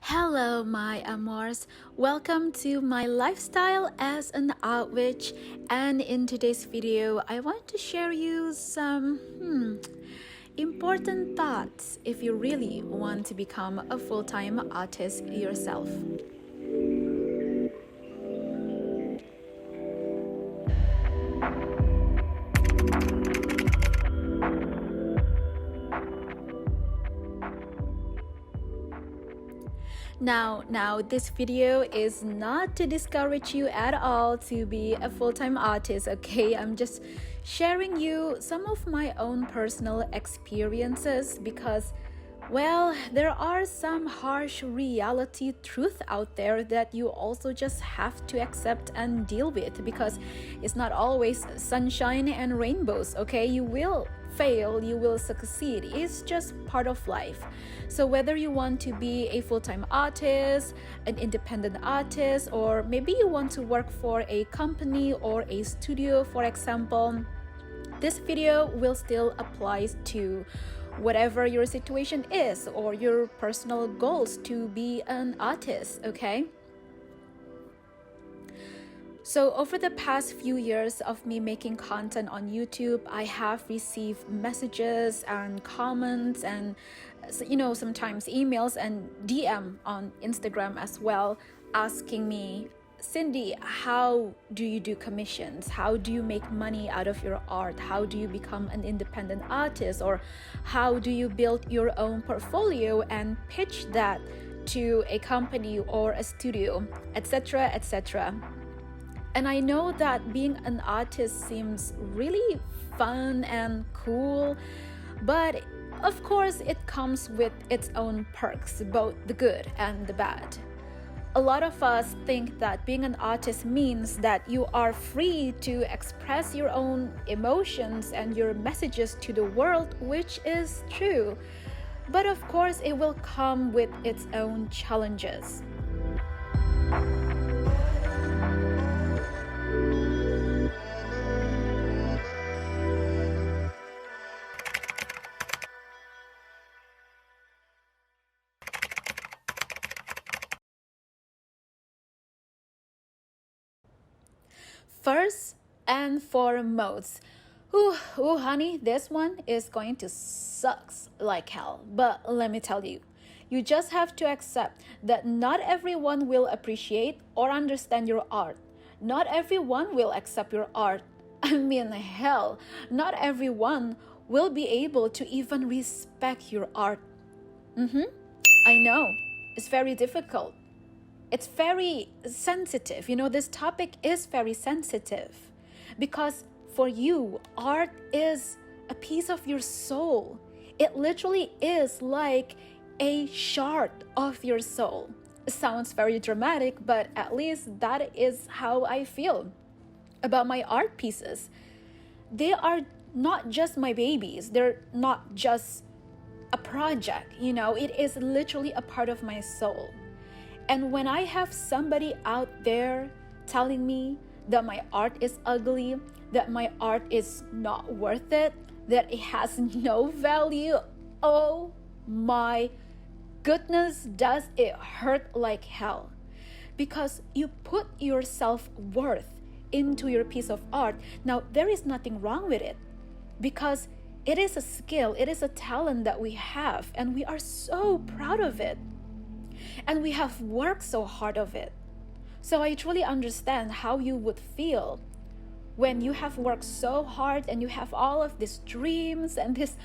Hello, my amors. Welcome to my lifestyle as an outwitch. And in today's video, I want to share you some important thoughts if you really want to become a full-time artist yourself. Now, this video is not to discourage you at all to be a full-time artist, okay? I'm just sharing you some of my own personal experiences because, well, there are some harsh reality truth out there that you also just have to accept and deal with because it's not always sunshine and rainbows, okay? You will fail, you will succeed. It's just part of life. So whether you want to be a full-time artist, an independent artist, or maybe you want to work for a company or a studio, for example, this video will still apply to whatever your situation is or your personal goals to be an artist, okay? So over the past few years of me making content on YouTube, I have received messages and comments and sometimes emails and DM on Instagram as well, asking me, Cindy, how do you do commissions? How do you make money out of your art? How do you become an independent artist? Or how do you build your own portfolio and pitch that to a company or a studio, etc., etc.? And I know that being an artist seems really fun and cool, but of course it comes with its own perks, both the good and the bad. A lot of us think that being an artist means that you are free to express your own emotions and your messages to the world, which is true. But of course it will come with its own challenges. First and foremost, honey, this one is going to suck like hell. But let me tell you, you just have to accept that not everyone will appreciate or understand your art. Not everyone will accept your art. I mean, hell, not everyone will be able to even respect your art. I know, it's very difficult. It's very sensitive. This topic is very sensitive because for you, art is a piece of your soul. It literally is like a shard of your soul. It sounds very dramatic, but at least that is how I feel about my art pieces. They are not just my babies. They're not just a project, it is literally a part of my soul. And when I have somebody out there telling me that my art is ugly, that my art is not worth it, that it has no value, oh my goodness, does it hurt like hell. Because you put your self-worth into your piece of art. Now, there is nothing wrong with it because it is a skill, it is a talent that we have, and we are so proud of it. And we have worked so hard of it. So I truly understand how you would feel when you have worked so hard and you have all of these dreams and these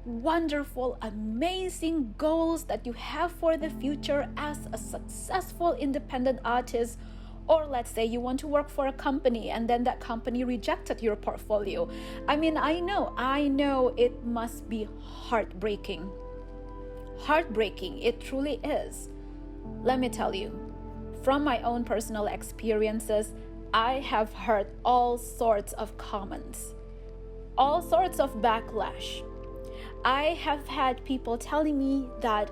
wonderful, amazing goals that you have for the future as a successful independent artist. Or let's say you want to work for a company and then that company rejected your portfolio. I mean, I know it must be heartbreaking. Heartbreaking, it truly is. Let me tell you, from my own personal experiences, I have heard all sorts of comments, all sorts of backlash. I have had people telling me that,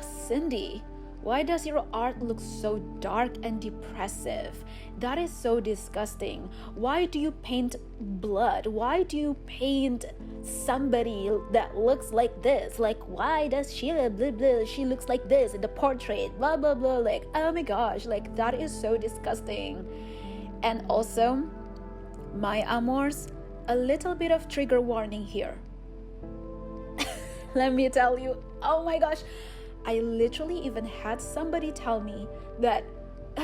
Cindy, Why does your art look so dark and depressive? That is so disgusting. Why do you paint blood? Why do you paint somebody that looks like this? Like, why does she blah, blah, she looks like this in the portrait? Blah blah blah. Like, oh my gosh, like that is so disgusting. And also, my amors, a little bit of trigger warning here. Let me tell you, oh my gosh, I literally even had somebody tell me that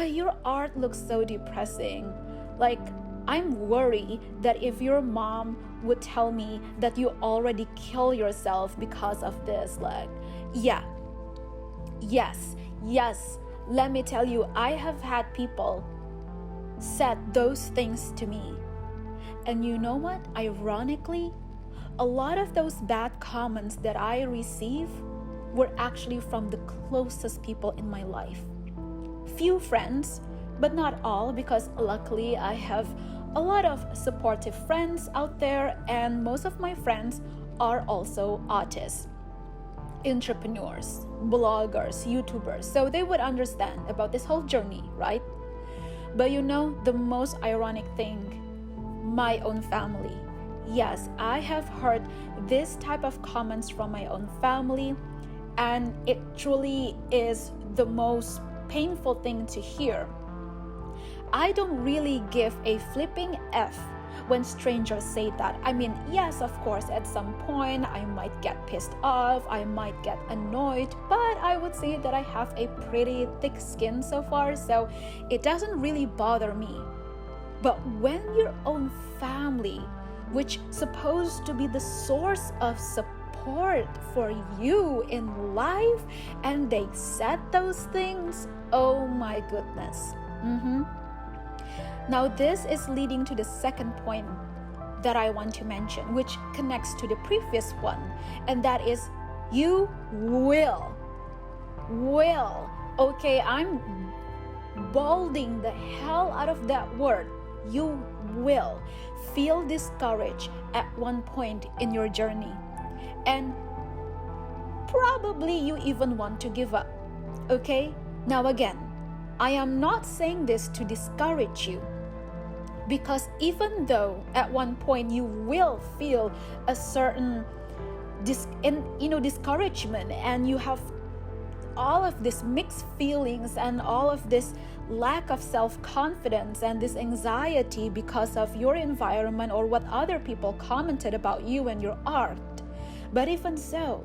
your art looks so depressing. Like, I'm worried that if your mom would tell me that you already kill yourself because of this, like, yeah, yes, let me tell you, I have had people said those things to me. And you know what? Ironically, a lot of those bad comments that I receive were actually from the closest people in my life. Few friends, but not all, because luckily I have a lot of supportive friends out there, and most of my friends are also artists, entrepreneurs, bloggers, YouTubers, so they would understand about this whole journey, right? But you know, the most ironic thing, my own family. Yes, I have heard this type of comments from my own family, and it truly is the most painful thing to hear. I don't really give a flipping F when strangers say that. I mean, yes, of course, at some point I might get pissed off, I might get annoyed, but I would say that I have a pretty thick skin so far, so it doesn't really bother me. But when your own family, which supposed to be the source of support for you in life, and they said those things, oh my goodness. Now this is leading to the second point that I want to mention, which connects to the previous one, and that is you will. Okay, I'm bolding the hell out of that word. You will feel discouraged at one point in your journey, and probably you even want to give up. Okay, now again, I am not saying this to discourage you, because even though at one point you will feel a certain discouragement, and you have all of these mixed feelings and all of this lack of self-confidence and this anxiety because of your environment or what other people commented about you and your art. But even so,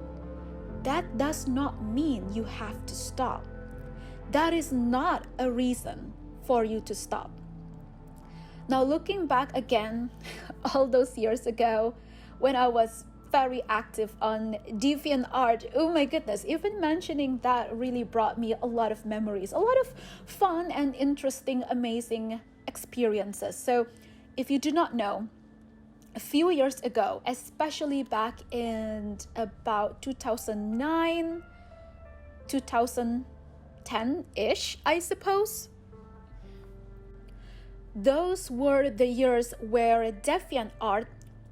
that does not mean you have to stop. That is not a reason for you to stop. Now, looking back again, all those years ago, when I was very active on DeviantArt, oh my goodness, even mentioning that really brought me a lot of memories, a lot of fun and interesting, amazing experiences. So if you do not know, a few years ago, especially back in about 2009, 2010-ish, I suppose, those were the years where DeviantArt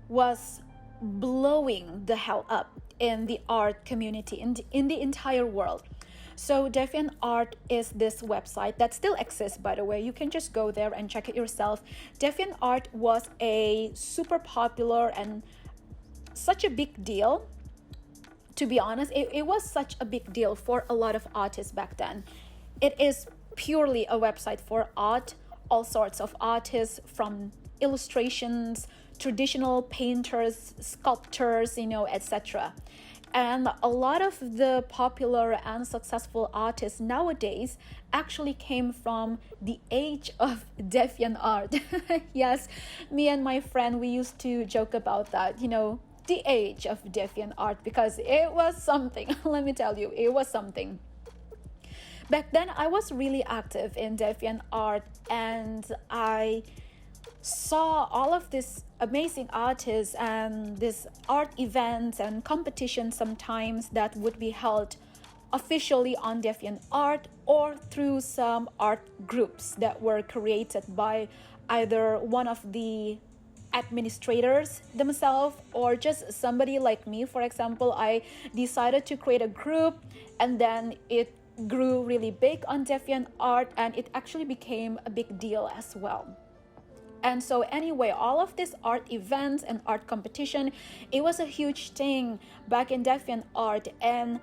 was blowing the hell up in the art community, in the entire world. So DeviantArt is this website that still exists, by the way. You can just go there and check it yourself. DeviantArt was a super popular and such a big deal. To be honest, it was such a big deal for a lot of artists back then. It is purely a website for art, all sorts of artists, from illustrations, traditional painters, sculptors, etc. And a lot of the popular and successful artists nowadays actually came from the age of DeviantArt. Yes, me and my friend, we used to joke about that, the age of DeviantArt, because it was something. Let me tell you, it was something. Back then, I was really active in DeviantArt, and I saw all of these amazing artists and these art events and competitions sometimes that would be held officially on DeviantArt or through some art groups that were created by either one of the administrators themselves or just somebody like me. For example, I decided to create a group, and then it grew really big on DeviantArt, and it actually became a big deal as well. And so anyway, all of these art events and art competition, it was a huge thing back in DeviantArt. And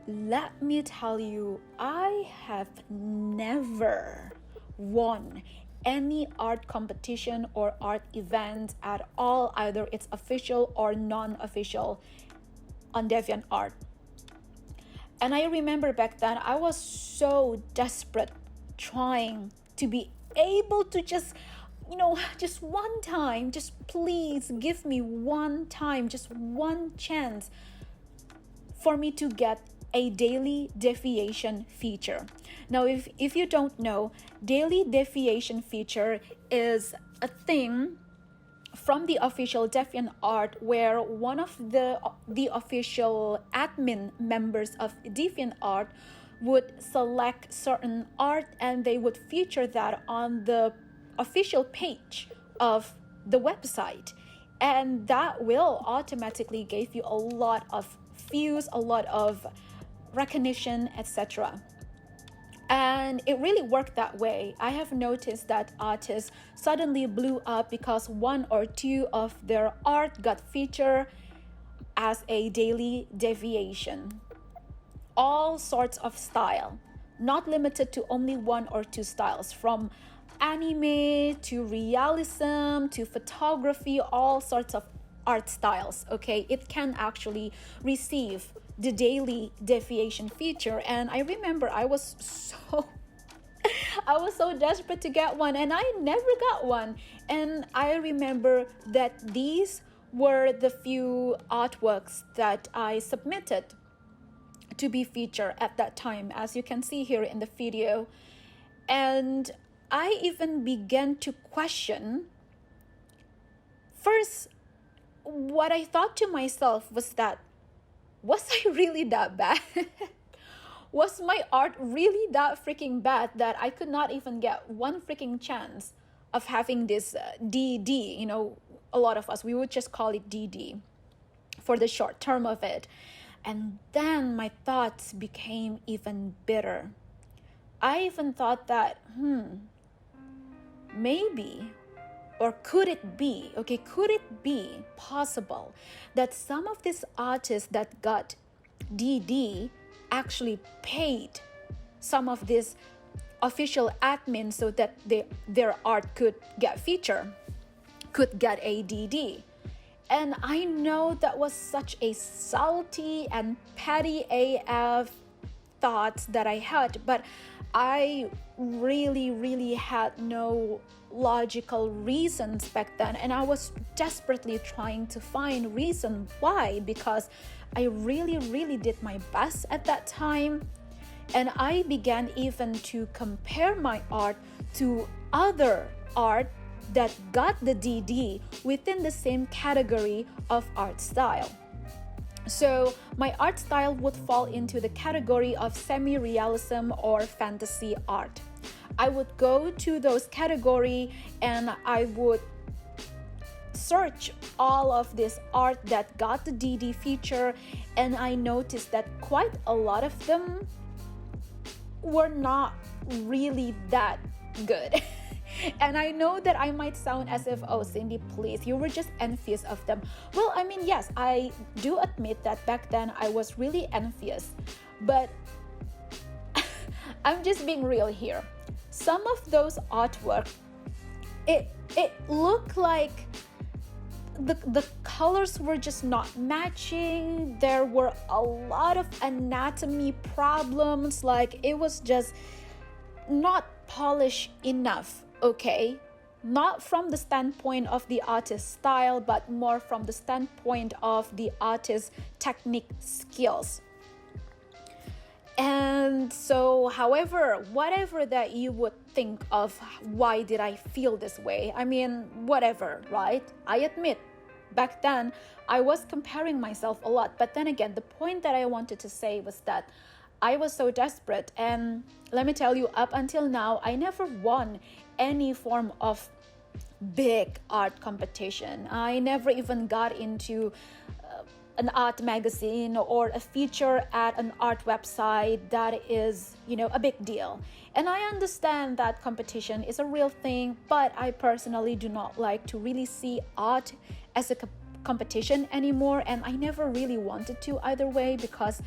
let me tell you, I have never won any art competition or art event at all, either it's official or non-official, on DeviantArt. And I remember back then I was so desperate trying to be able to just one time, just please give me one time, just one chance for me to get a daily deviation feature. Now, if you don't know, daily deviation feature is a thing from the official DeviantArt where one of the official admin members of DeviantArt would select certain art and they would feature that on the official page of the website, and that will automatically give you a lot of views, a lot of recognition, etc. And it really worked that way. I have noticed that artists suddenly blew up because one or two of their art got featured as a daily deviation. All sorts of style, not limited to only one or two styles, from anime to realism to photography, all sorts of art styles. Okay, it can actually receive the daily deviation feature. And I remember I was so desperate to get one, and I never got one. And I remember that these were the few artworks that I submitted to be featured at that time, as you can see here in the video. And I even began to question. First, what I thought to myself was that, was I really that bad? Was my art really that freaking bad that I could not even get one freaking chance of having this DD? A lot of us, we would just call it DD for the short term of it. And then my thoughts became even bitter. I even thought that, maybe, or could it be possible that some of these artists that got DD actually paid some of these official admins so that their art could get featured, could get a DD? And I know that was such a salty and petty AF thoughts that I had, but I really had no logical reasons back then, and I was desperately trying to find reason why, because I really did my best at that time. And I began even to compare my art to other art that got the DD within the same category of art style. So my art style would fall into the category of semi-realism or fantasy art. I would go to those categories and I would search all of this art that got the DD feature, and I noticed that quite a lot of them were not really that good. And I know that I might sound as if, oh, Cindy, please, you were just envious of them. Well, I mean, yes, I do admit that back then I was really envious. But I'm just being real here. Some of those artwork, it looked like the colors were just not matching. There were a lot of anatomy problems. Like, it was just not polished enough. Okay, not from the standpoint of the artist's style, but more from the standpoint of the artist's technique skills. And so, however, whatever that you would think of, why did I feel this way? I mean, whatever, right? I admit, back then, I was comparing myself a lot. But then again, the point that I wanted to say was that I was so desperate. And let me tell you, up until now, I never won any form of big art competition. I never even got into an art magazine or a feature at an art website, that is, a big deal. And I understand that competition is a real thing, but I personally do not like to really see art as a competition anymore, and I never really wanted to either way, because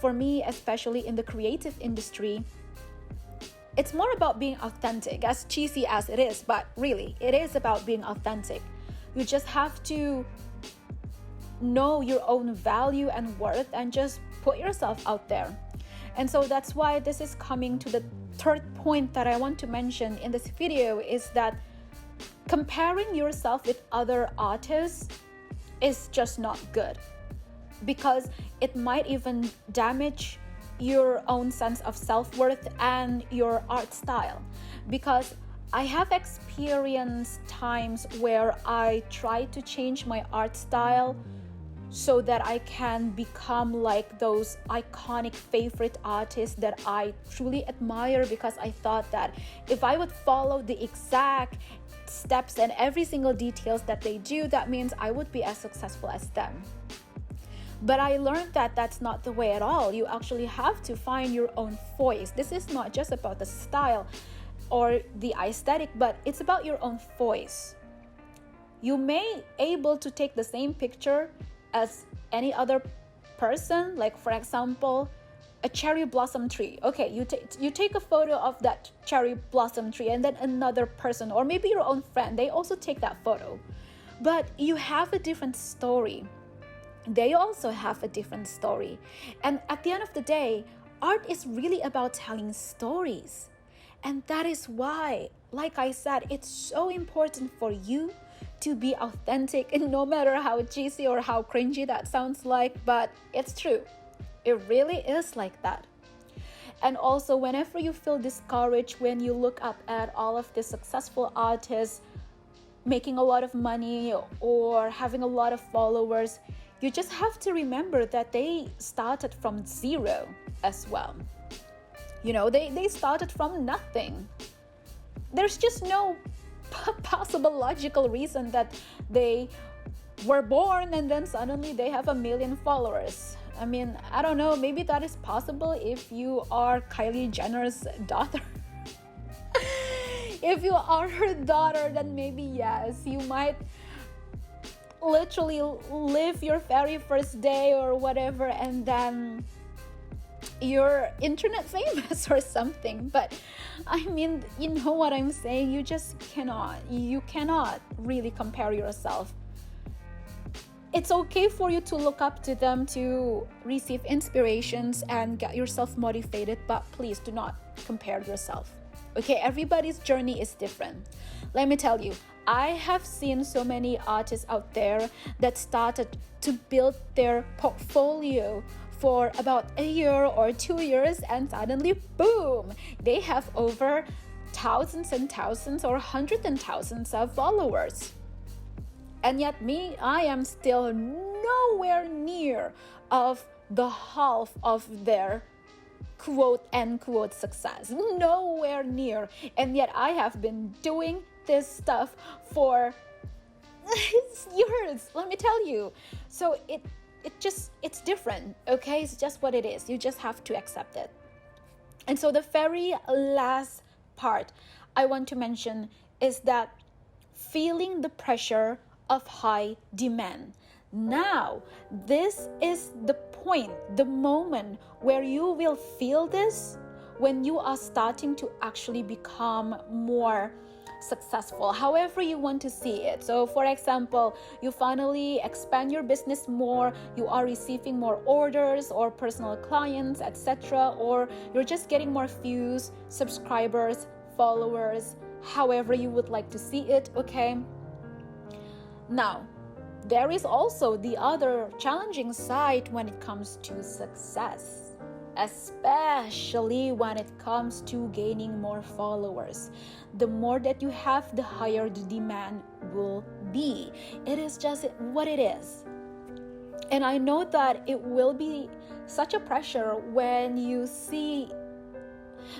for me, especially in the creative industry, it's more about being authentic, as cheesy as it is, but really, it is about being authentic. You just have to know your own value and worth and just put yourself out there. And so that's why this is coming to the third point that I want to mention in this video, is that comparing yourself with other artists is just not good, because it might even damage your own sense of self-worth and your art style. Because I have experienced times where I try to change my art style so that I can become like those iconic favorite artists that I truly admire, because I thought that if I would follow the exact steps and every single details that they do, that means I would be as successful as them. But I learned that that's not the way at all. You actually have to find your own voice. This is not just about the style or the aesthetic, but it's about your own voice. You may able to take the same picture as any other person, like for example, a cherry blossom tree. Okay, you take a photo of that cherry blossom tree, and then another person, or maybe your own friend, they also take that photo. But you have a different story. They also have a different story. And at the end of the day, art is really about telling stories. And that is why, like I said, it's so important for you to be authentic, and no matter how cheesy or how cringy that sounds like, but it's true. It really is like that. And also, whenever you feel discouraged when you look up at all of the successful artists making a lot of money or having a lot of followers, you just have to remember that they started from zero as well. They started from nothing. There's just no possible logical reason that they were born and then suddenly they have 1 million followers. I mean, I don't know, maybe that is possible if you are Kylie Jenner's daughter. If you are her daughter, then maybe yes, you might literally live your very first day or whatever, and then you're internet famous or something. But I mean, you know what I'm saying, you cannot really compare yourself. It's okay for you to look up to them, to receive inspirations and get yourself motivated, but please do not compare yourself. Okay, everybody's journey is different. Let me tell you, I have seen so many artists out there that started to build their portfolio for about a year or 2 years, and suddenly, boom, they have over thousands and thousands or hundreds and thousands of followers. And yet me, I am still nowhere near of the half of their quote-unquote success. Nowhere near. And yet I have been doing this stuff for years, let me tell you. So it's different, okay? It's just what it is. You just have to accept it. And so the very last part I want to mention is that feeling the pressure of high demand. Now, this is the point, the moment where you will feel this, when you are starting to actually become more successful, however you want to see it. So for example, you finally expand your business more, you are receiving more orders or personal clients, etc., or you're just getting more views, subscribers, followers, however you would like to see it, okay? Now, there is also the other challenging side when it comes to success, especially when it comes to gaining more followers. The more that you have, the higher the demand will be. It is just what it is. And I know that it will be such a pressure when you see,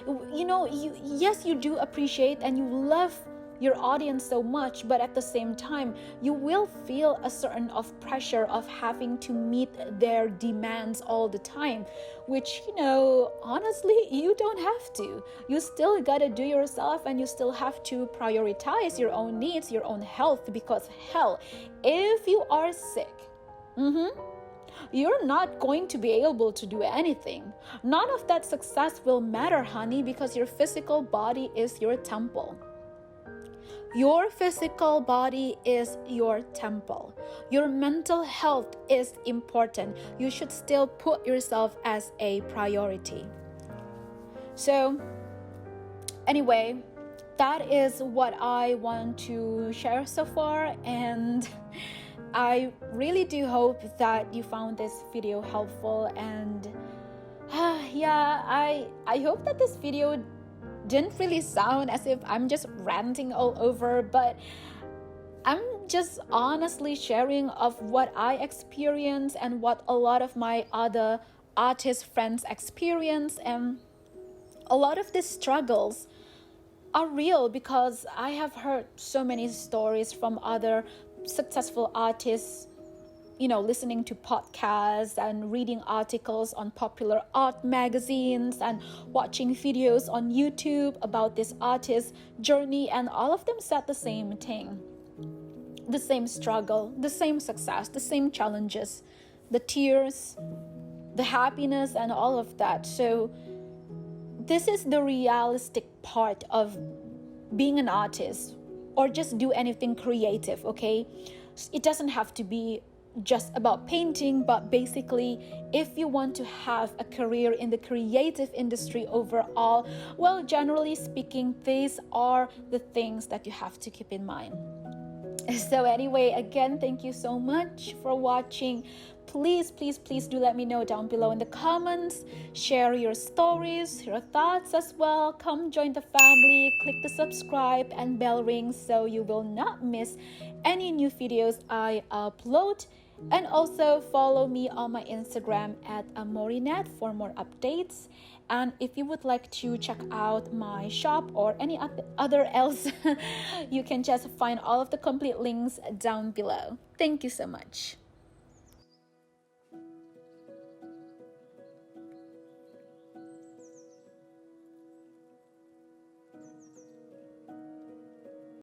you do appreciate and you love your audience so much, but at the same time you will feel a certain of pressure of having to meet their demands all the time, which, honestly, you don't have to. You still gotta do yourself, and you still have to prioritize your own needs, your own health, because hell, if you are sick, you're not going to be able to do anything. None of that success will matter, honey, because your physical body is your temple. Your physical body is your temple. Your mental health is important. You should still put yourself as a priority. So, anyway, that is what I want to share so far, and I really do hope that you found this video helpful. And I hope that this video didn't really sound as if I'm just ranting all over, but I'm just honestly sharing of what I experience and what a lot of my other artist friends experience. And a lot of these struggles are real, because I have heard so many stories from other successful artists, listening to podcasts and reading articles on popular art magazines and watching videos on YouTube about this artist's journey, and all of them said the same thing. The same struggle, the same success, the same challenges, the tears, the happiness, and all of that. So this is the realistic part of being an artist, or just do anything creative, okay? It doesn't have to be just about painting, but basically, if you want to have a career in the creative industry overall, well, generally speaking, these are the things that you have to keep in mind. So anyway, again, thank you so much for watching. Please do let me know down below in the comments. Share your stories, your thoughts as well. Come join the family. Click the subscribe and bell ring so you will not miss any new videos I upload. And also follow me on my Instagram at Amourinette for more updates. And if you would like to check out my shop or any other else, you can just find all of the complete links down below. Thank you so much.